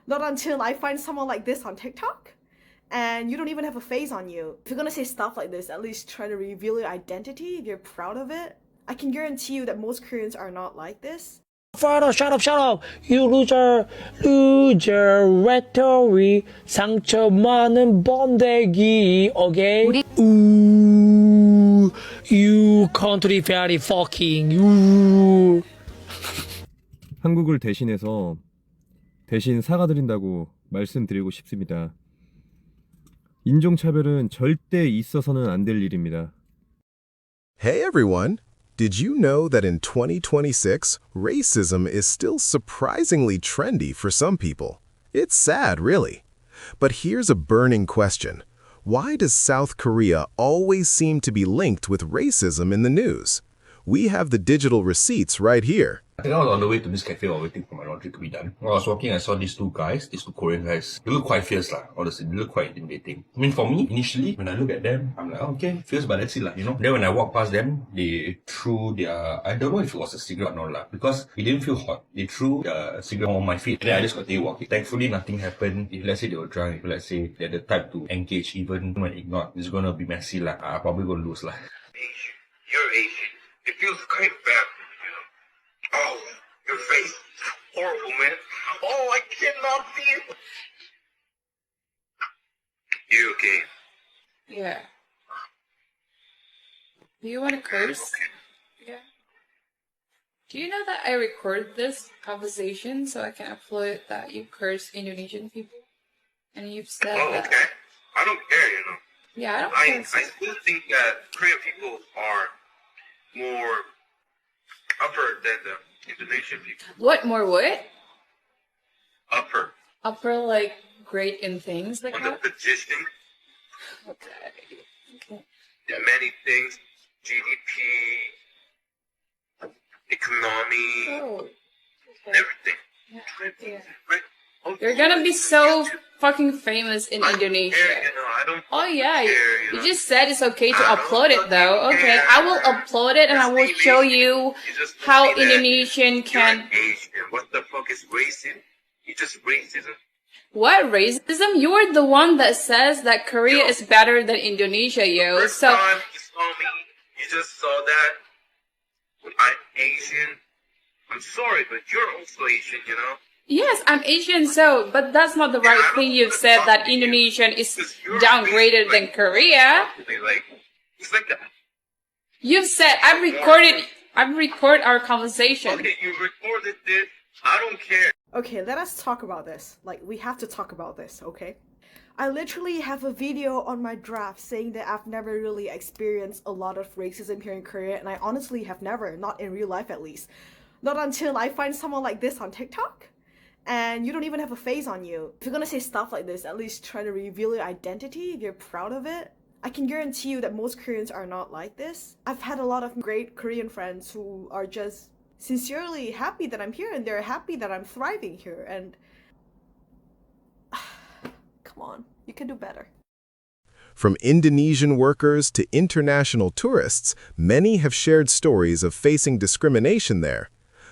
Not until I find someone like this on TikTok. And you don't even have a face on you. If you're gonna say stuff like this, at least try to reveal your identity if you're proud of it. I can guarantee you that most Koreans are not like this. Shut up, you loser, rhetoric, 상처 많은 번데기, okay? Ooh, you country fairy fucking, you. 한국을 대신해서 대신 사과드린다고 말씀드리고 싶습니다. 인종차별은 절대 있어서는 안 될 일입니다. Hey everyone! Did you know that in 2026, racism is still surprisingly trendy for some people? It's sad, really. But here's a burning question. Why does South Korea always seem to be linked with racism in the news? We have the digital receipts right here. I think I was on the way to this cafe while waiting for my laundry to be done. While I was walking, I saw these two Korean guys. They look quite fierce, honestly. They look quite intimidating. I mean, for me, initially, when I look at them, I'm like, okay, fierce, but that's it, you know. Then when I walked past them, they threw their, I don't know if it was a cigarette or not, because it didn't feel hot. They threw a cigarette on my feet. And then I just continued walking. Thankfully, nothing happened. If let's say they were drunk, if let's say they're the type to engage even when ignored, it's gonna be messy, I'm probably gonna lose, Asian. You're Asian. It feels kind of bad. Oh, your face is horrible, man. Oh, I cannot see it. You okay? Yeah. Do you want to curse? Yeah. Do you know that I record this conversation so I can upload that you curse Indonesian people? And you've said Oh, that. okay. I don't care, you know. Yeah, I don't I curse. still think that Korean people are more upper than the Indonesian people. What more what? Upper. Upper like great in things like On the that? position, Okay. Okay. there are many things. GDP, economy, Oh. Okay. everything. Yeah. Everything, Yeah. right? Oh, You're gonna be so YouTube. fucking famous in I don't Indonesia. care, you know, I don't Oh yeah, care, you know. just said it's okay to I don't upload it though. fucking Okay, care. I will upload it and I will Just show leave it. you You just how say that Indonesian you're can. an Asian. What the fuck is racism? It's just racism. What racism? You're the one that says that Korea is better than Indonesia, yo. First So time you saw me, you just saw that. I'm Asian. I'm sorry, but you're also Asian, you know? yes, I'm Asian, so but that's not the right thing. You've said that Indonesian is downgraded than Korea. Like, it's like that. You've said I've record our conversation. Okay, you recorded this. I don't care. Okay, let us talk about this. Like, we have to talk about this, okay? I literally have a video on my draft saying that I've never really experienced a lot of racism here in Korea, and I honestly have never, not in real life at least. Not until I find someone like this on TikTok. And you don't even have a face on you. If you're gonna say stuff like this, at least try to reveal your identity if you're proud of it. I can guarantee you that most Koreans are not like this. I've had a lot of great Korean friends who are just sincerely happy that I'm here, and they're happy that I'm thriving here, and come on, you can do better. From Indonesian workers to international tourists, many have shared stories of facing discrimination there.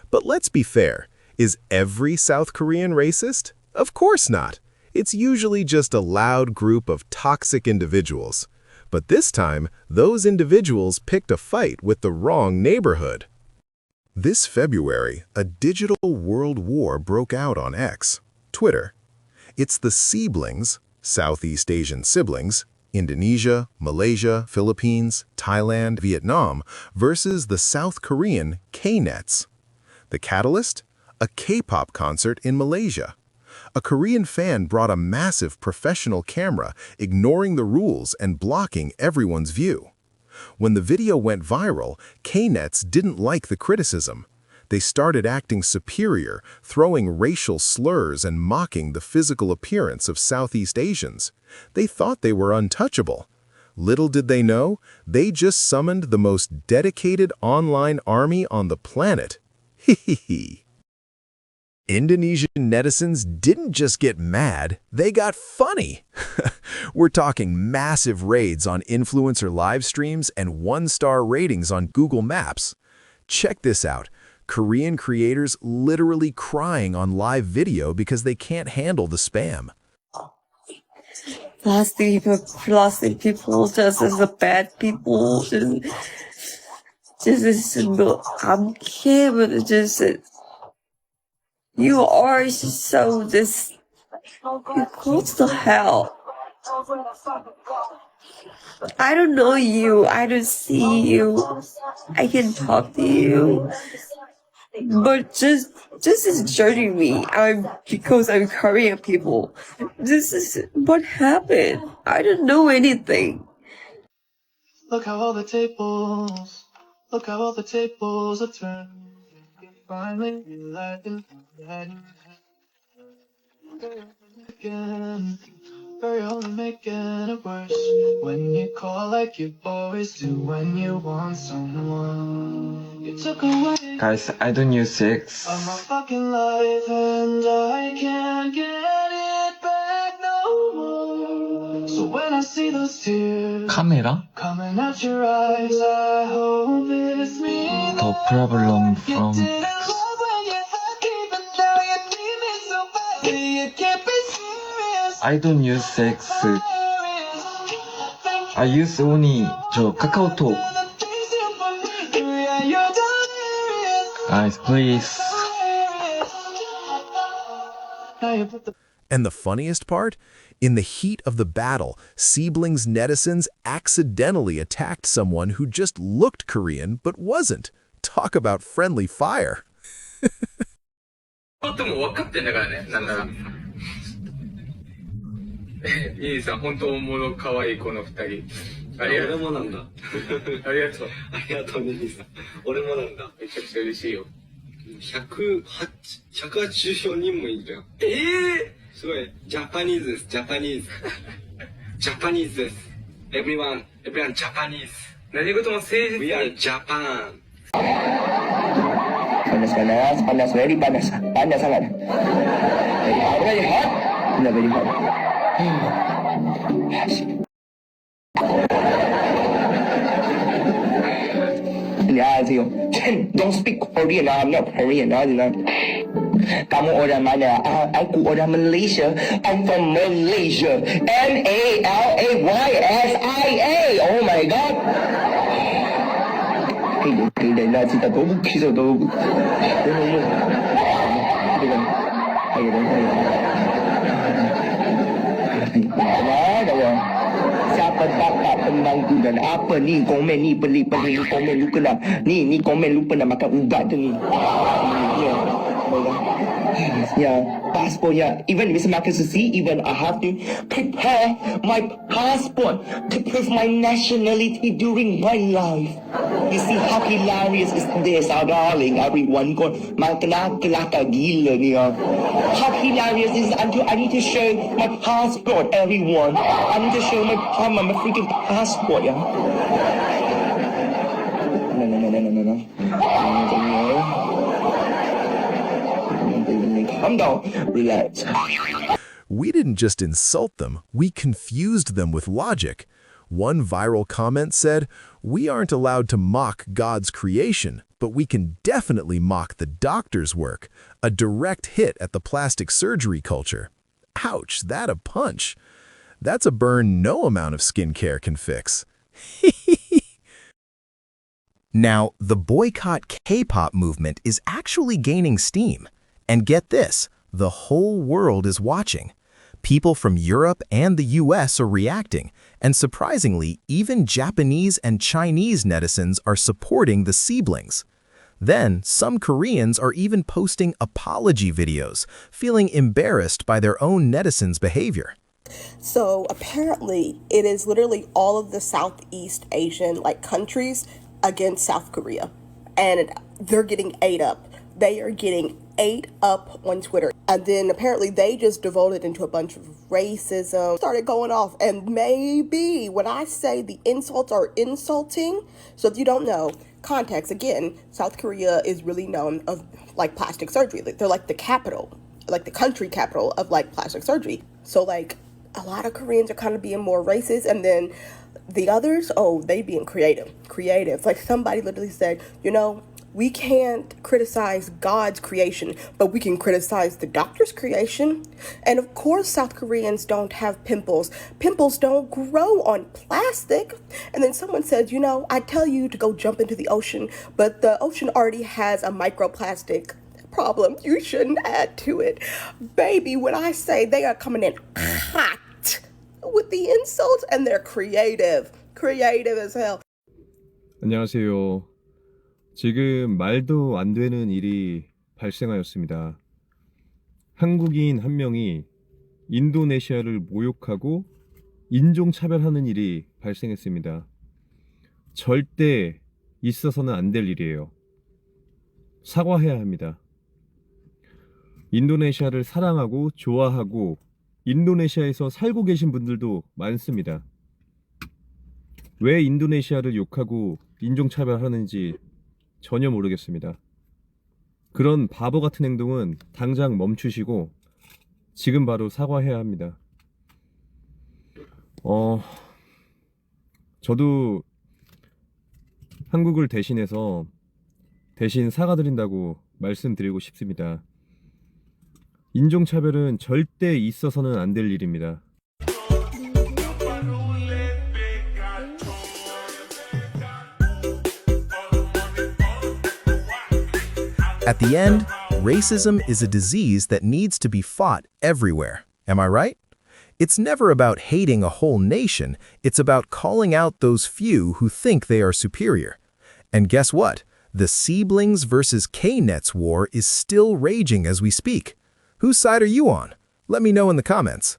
But let's be fair, is every South Korean racist? Of course not. It's usually just a loud group of toxic individuals. But this time, those individuals picked a fight with the wrong neighborhood. This February, a digital world war broke out on X, Twitter. It's the Seablings, Southeast Asian siblings, Indonesia, Malaysia, Philippines, Thailand, Vietnam, versus the South Korean KNetz. The catalyst? A K-pop concert in Malaysia. A Korean fan brought a massive professional camera, ignoring the rules and blocking everyone's view. When the video went viral, KNetz didn't like the criticism. They started acting superior, throwing racial slurs and mocking the physical appearance of Southeast Asians. They thought they were untouchable. Little did they know, they just summoned the most dedicated online army on the planet. Hee. Indonesian netizens didn't just get mad, they got funny. We're talking massive raids on influencer live streams and one-star ratings on Google Maps. Check this out. Korean creators literally crying on live video because they can't handle the spam. Plastic people, just as a bad people, just is I'm but just you are so this you close to hell. I don't know you, I don't see you, I can talk to you, but just is judging me. Because I'm Korean people. This is what happened. I don't know anything. Look how all the tables are turned. You finally realize that again. You're only making it worse when you call like you always do when you want someone. You took away Guys, I don't use sex. of my fucking life and I can't get it back no more. So when I see those tears 카메라? coming out your eyes, I hope it's me. The problem You from didn't love when you had me, but now you need me so badly. You can't be serious. I don't use sex. I use only 저 카카오톡. Guys, please. And the funniest part? In the heat of the battle, Seabling's netizens accidentally attacked someone who just looked Korean but wasn't. Talk about friendly fire. とも分かってんだからね、なんなら。いいさ、本当大物可愛いこの二人。ありがとう。俺もなんだ。ありがとう。ありがとうね、兄さん。俺もなんだ。めちゃくちゃ嬉しいよ。184人もいるじゃん。すごい。ジャパニーズです、ジャパニーズ。ジャパニーズです。everyoneジャパニーズ。何事も誠実に。We are Japan. Panas, very panas sangat. Very hot, very hot. Don't speak Korean, I'm not Korean. Kamu orang mana? Aku orang Malaysia. I'm from Malaysia. Malaysia. Oh my God. Đây là chị ta tố khi rồi tố siapa dapat pemangku dan apa ni komen ni pelik-pelik ni komen lu kena ni komen lu pernah makan ubat tu ni yeah, passport, yeah. Even if it's market to see, even I have to prepare my passport to prove my nationality during my life. You see how hilarious is this, our darling? Everyone go, makan kelakar gila ni. How hilarious is it until I need to show my passport, everyone. I need to show my freaking passport, yeah. No. Calm down, relax. We didn't just insult them, we confused them with logic. One viral comment said, "We aren't allowed to mock God's creation, but we can definitely mock the doctor's work." A direct hit at the plastic surgery culture. Ouch, that a punch. That's a burn no amount of skincare can fix. Now, the boycott K-pop movement is actually gaining steam. And get this, the whole world is watching. People from Europe and the US are reacting, and surprisingly, even Japanese and Chinese netizens are supporting the Seablings. Then, some Koreans are even posting apology videos, feeling embarrassed by their own netizens' behavior. So apparently, it is literally all of the Southeast Asian countries against South Korea, and they're getting ate up. They are getting ate up on Twitter. And then apparently they just devoted into a bunch of racism, started going off. And maybe when I say the insults are insulting, so if you don't know, context, again, South Korea is really known of plastic surgery. They're like the capital, like the country capital of plastic surgery. So a lot of Koreans are kind of being more racist, and then the others, they being creative. Somebody literally said, We can't criticize God's creation, but we can criticize the doctor's creation. And of course, South Koreans don't have pimples. Pimples don't grow on plastic. And then someone says, you know, I tell you to go jump into the ocean, but the ocean already has a microplastic problem. You shouldn't add to it. Baby, when I say they are coming in hot with the insults, and they're creative as hell. 안녕하세요. 지금 말도 안 되는 일이 발생하였습니다. 한국인 한 명이 인도네시아를 모욕하고 인종차별하는 일이 발생했습니다. 절대 있어서는 안 될 일이에요. 사과해야 합니다. 인도네시아를 사랑하고 좋아하고 인도네시아에서 살고 계신 분들도 많습니다. 왜 인도네시아를 욕하고 인종차별하는지 전혀 모르겠습니다. 그런 바보 같은 행동은 당장 멈추시고 지금 바로 사과해야 합니다. 저도 한국을 대신해서 대신 사과드린다고 말씀드리고 싶습니다. 인종차별은 절대 있어서는 안 될 일입니다. At the end, racism is a disease that needs to be fought everywhere. Am I right? It's never about hating a whole nation. It's about calling out those few who think they are superior. And guess what? The Seablings versus KNetz war is still raging as we speak. Whose side are you on? Let me know in the comments.